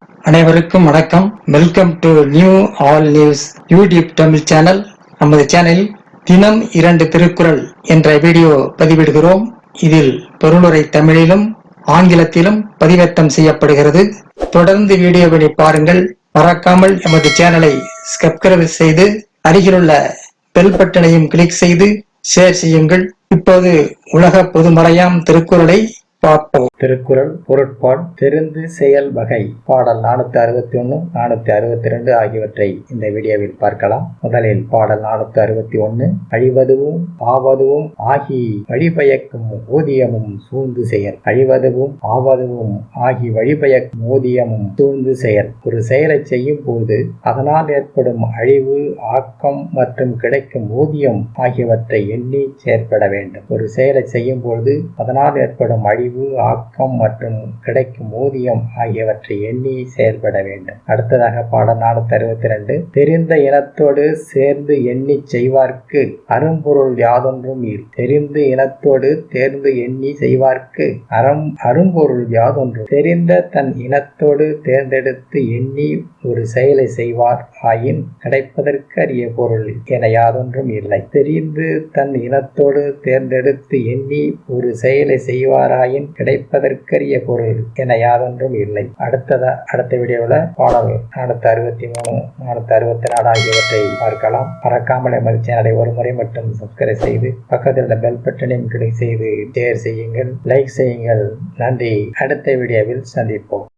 அனைவருக்கும் வணக்கம். Welcome to new all news YouTube Tamil channel. நமது சேனலில் தினம் 2 திருக்குறள் என்ற வீடியோ பதிவிடுகிறோம். இதில் பொருளுரை தமிழிலும் ஆங்கிலத்திலும் பதிவேற்றம் செய்யப்படுகிறது. தொடர்ந்து வீடியோவினை பாருங்கள். மறக்காமல் எமது சேனலை சப்ஸ்கிரைப் செய்து அருகிலுள்ள பெல் பட்டனையும் கிளிக் செய்து ஷேர் செய்யுங்கள். இப்போது உலக பொதுமறையாம் திருக்குறளை பார்ப்போம். திருக்குறள் பொருட்பால் தெரிந்து செயல் வகை பாடல் 461 462 ஆகியவற்றை இந்த வீடியோவில் பார்க்கலாம். முதலில் பாடல் 461. அழிவதுவும் ஆவதுவும் ஆகி வழிபயக்கும் ஊதியமும் சூழ்ந்து செயல். அழிவதுவும் ஆவதுவும் ஆகி வழிபயக்கும் ஊதியமும் சூழ்ந்து செயல். ஒரு செயலை செய்யும் போது அதனால் ஏற்படும் அழிவு, ஆக்கம் மற்றும் கிடைக்கும் ஊதியம் ஆகியவற்றை எண்ணி செயற்பட வேண்டும். ஒரு செயலை செய்யும் பொழுது அதனால் ஏற்படும் அழிவு, ஆக்கம் மற்றும் கிடைக்கும் ஊதியம் ஆகியவற்றை எண்ணி செயல்பட வேண்டும். அடுத்ததாக பாடல் 462. தெரிந்த இனத்தோடு சேர்ந்து எண்ணி செய்வார்க்கு அரும்பொருள் யாதொன்றும் இல். தெரிந்து இனத்தோடு தேர்ந்து எண்ணி செய்வார்க்கு அரும்பொருள் யாதொன்றும். தெரிந்த தன் இனத்தோடு தேர்ந்தெடுத்து எண்ணி ஒரு செயலை செய்வார் ஆயின் கிடைப்பதற்கு அரிய பொருள் என யாதொன்றும் இல்லை. தெரிந்து தன் இனத்தோடு தேர்ந்தெடுத்து எண்ணி ஒரு செயலை செய்வாராயின் கிடைப்பதற்கரிய பொருள் என யாதொன்றும் இல்லை. அடுத்த வீடியோவில் பாடல் 463 464 ஆகியவற்றை பார்க்கலாம். மறக்காமல் எமது சேனலை ஒரு முறை மட்டும் சப்ஸ்கிரைப் செய்து பக்கத்தில் உள்ள பெல் பட்டனையும் கிளிக் செய்து ஷேர் செய்யுங்கள், லைக் செய்யுங்கள். நன்றி. அடுத்த வீடியோவில் சந்திப்போம்.